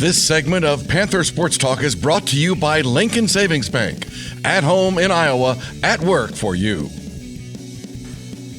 This segment of Panther Sports Talk is brought to you by Lincoln Savings Bank. At home in Iowa, at work for you.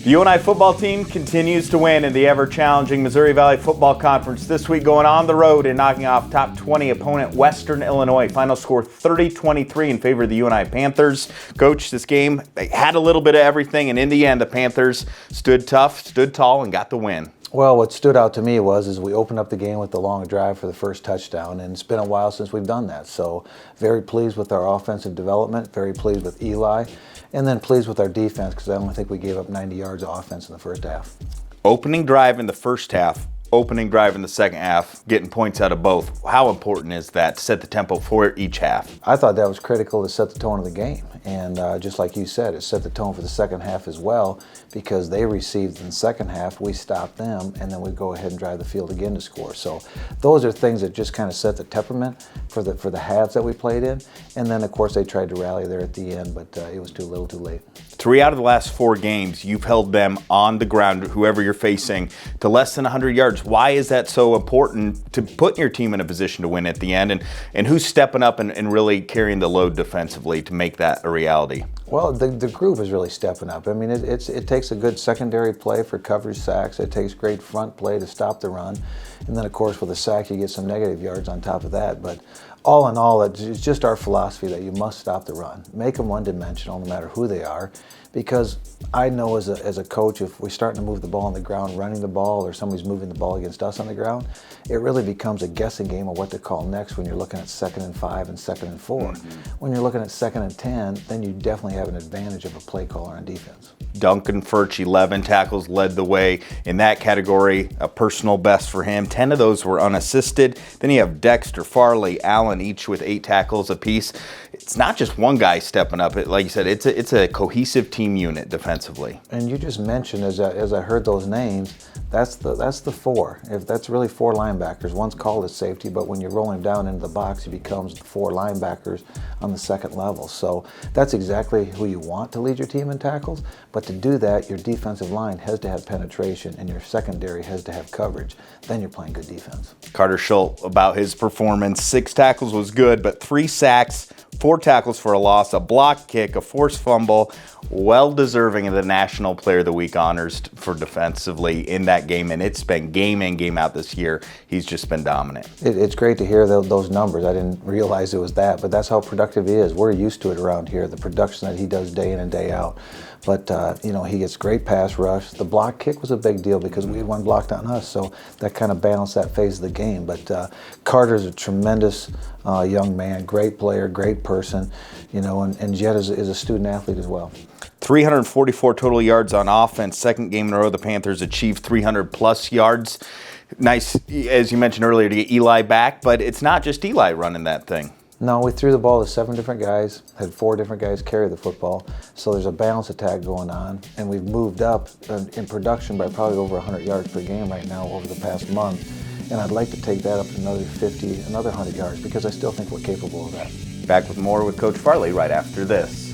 The UNI football team continues to win in the ever-challenging Missouri Valley Football Conference this week, going on the road and knocking off top 20 opponent Western Illinois. Final score 30-23 in favor of the UNI Panthers. Coach, this game, they had a little bit of everything, and in the end, the Panthers stood tough, stood tall, and got the win. Well, what stood out to me was we opened up the game with the long drive for the first touchdown, and it's been a while since we've done that. So very pleased with our offensive development, very pleased with Eli, and then pleased with our defense because I don't think we gave up 90 yards of offense in the first half. Opening drive in the first half, opening drive in the second half, getting points out of both. How important is that to set the tempo for each half? I thought that was critical to set the tone of the game. And just like you said, it set the tone for the second half as well because they received in the second half, we stopped them, and then we go ahead and drive the field again to score. So those are things that just kind of set the temperament for the halves that we played in. And then, of course, they tried to rally there at the end, but it was too little too late. 3 out of the last 4 games, you've held them on the ground, whoever you're facing, to less than 100 yards. Why is that so important to put your team in a position to win at the end? And who's stepping up and really carrying the load defensively to make that a reality? Well, the group is really stepping up. I mean, it takes a good secondary play for coverage sacks. It takes great front play to stop the run. And then, of course, with a sack, you get some negative yards on top of that. But all in all, it's just our philosophy that you must stop the run. Make them one-dimensional no matter who they are. Because I know as a coach, if we're starting to move the ball on the ground, running the ball, or somebody's moving the ball against us on the ground, it really becomes a guessing game of what to call next when you're looking at 2nd and 5 and 2nd and 4. Mm-hmm. When you're looking at 2nd and 10, then you definitely have an advantage of a play caller on defense. Duncan Furch, 11 tackles, led the way in that category, a personal best for him. 10 of those were unassisted. Then you have Dexter, Farley, Allen, each with 8 tackles apiece. It's not just one guy stepping up. Like you said, it's a cohesive team unit defensively. And you just mentioned, as I heard those names, that's the 4. If that's really 4 linebackers. One's called a safety, but when you're rolling down into the box, it becomes the 4 linebackers on the second level. So that's exactly who you want to lead your team in tackles. But to do that, your defensive line has to have penetration, and your secondary has to have coverage. Then you're playing good defense. Carter Schultz, about his performance, 6 tackles was good, but 3 sacks, 4 tackles for a loss, a block kick, a forced fumble. Well deserving of the National Player of the Week honors for defensively in that game, and it's been game in, game out this year. He's just been dominant. It's great to hear those numbers. I didn't realize it was that, but that's how productive he is. We're used to it around here, the production that he does day in and day out. But, he gets great pass rush. The block kick was a big deal because we had one blocked on us, so that kind of balanced that phase of the game. But Carter's a tremendous young man, great player, great person, and Jed is a student athlete as well. 344 total yards on offense. Second game in a row, the Panthers achieved 300-plus yards. Nice, as you mentioned earlier, to get Eli back, but it's not just Eli running that thing. No, we threw the ball to 7 different guys, had 4 different guys carry the football, so there's a balance attack going on, and we've moved up in production by probably over 100 yards per game right now over the past month, and I'd like to take that up to another 50, another 100 yards, because I still think we're capable of that. Back with more with Coach Farley right after this.